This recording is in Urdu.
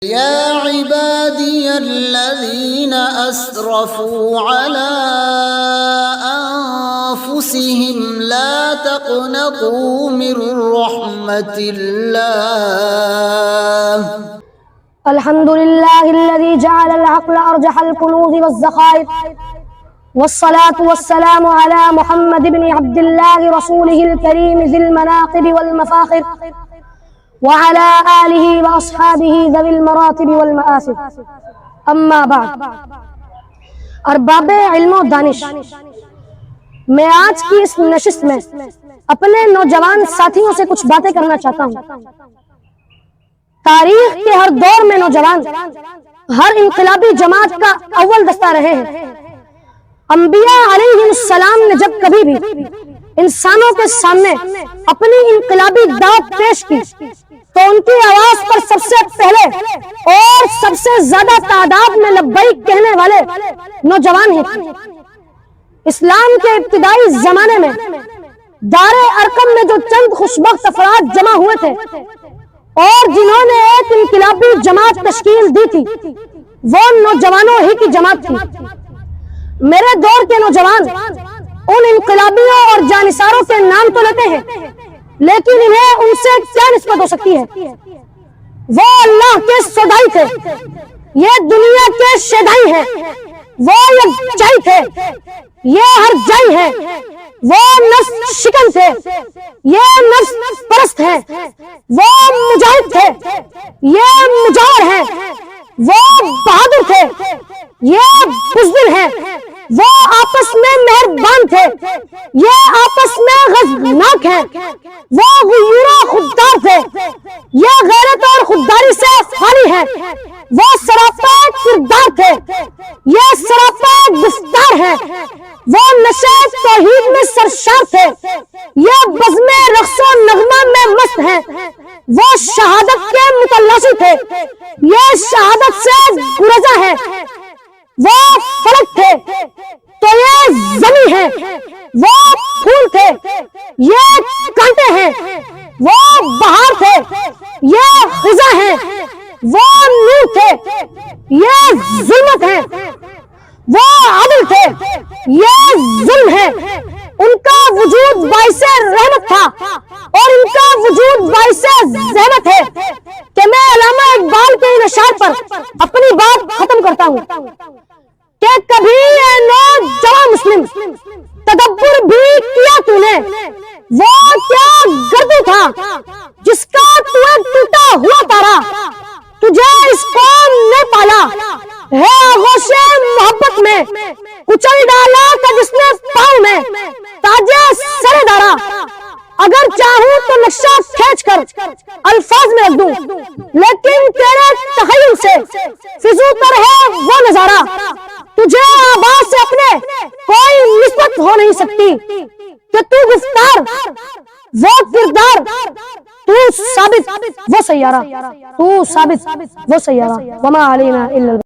يا عبادي الذين أسرفوا على أنفسهم لا تقنطوا من رحمة الله الحمد لله الذي جعل العقل أرجح الكنوز والذخائر، والصلاة والسلام على محمد بن عبد الله رسوله الكريم ذي المناقب والمفاخر، وعلى آله وأصحابه ذوي المراتب والمآثر. اما بعد، ارباب علم و دانش، میں آج کی اس نشست میں اپنے نوجوان ساتھیوں سے کچھ باتیں کرنا چاہتا ہوں۔ تاریخ کے ہر دور میں نوجوان ہر انقلابی جماعت کا اول دستہ رہے ہیں۔ انبیاء علیہ السلام نے جب کبھی بھی انسانوں کے سامنے اپنی انقلابی دعوت پیش کی تو ان کی آواز پر سب سے پہلے اور سب سے زیادہ تعداد میں لبیک کہنے والے نوجوان ہی تھے۔ اسلام کے ابتدائی زمانے میں دار ارقم میں جو چند خوشبخت افراد جمع ہوئے تھے اور جنہوں نے ایک انقلابی جماعت تشکیل دی تھی، وہ نوجوانوں ہی کی جماعت تھی۔ میرے دور کے نوجوان ان انقلابیوں اور جانثاروں کے نام تو لیتے ہیں، لیکن انہیں ان سے کیا نسبت ہو سکتی ہے؟ وہ اللہ کے سودائی تھے، یہ دنیا کے شیدائی ہیں، وہ یکجائی تھے، یہ ہر جائی ہیں، وہ نفس شکن تھے، یہ نفس پرست ہیں، وہ مجاہد تھے، یہ مجاہر ہیں، وہ بہادر تھے، یہ بزدل ہیں، وہ آپس میں مہربان تھے، یہ آپس میں غضبناک ہیں، وہ غیور و خوددار تھے، یہ غیرت اور خودداری سے خالی ہیں، وہ سراپا کردار تھے، یہ سراپا گفتار ہیں، وہ نشے توحید میں سرشار تھے، یہ بزم رقص و نغمہ میں مست ہیں، وہ شہادت کے متلاشی تھے، یہ شہادت سے گریزاں ہیں، وہ فلک تھے تو یہ زمیں ہیں، وہ پھول تھے یہ کانٹے ہیں، وہ بہار تھے یہ خزاں ہیں، وہ نور تھے یہ ظلمت ہیں، وہ عدل تھے یہ ظلم ہے۔ ان کا وجود باعث رحمت تھا اور ان کا وجود باعث زحمت ہے کہ میں علامہ اقبال کے ان اشعار پر اپنی بات ختم کرتا ہوں کہ کبھی اے نوجوان مسلم تدبر بھی کیا تو نے، وہ کیا گردو تھا جس کا تو ایک ٹوٹا ہوا تارا، تجھے اس قوم نے پالا ہے آغوش محبت میں، کچل ڈالا تھا جس نے پاؤں میں تاجے سر دارا۔ اگر چاہوں تو نقشہ کھینچ کر الفاظ میں رکھ دوں، لیکن تیرے تخیل سے فضو تر ہے وہ نظارہ، تجھے آباد سے اپنے کوئی نسبت ہو نہیں سکتی کہ تو گفتار وہ کردار، تو ثابت وہ سیارہ، تو ثابت وہ سیارہ، وما علینا الا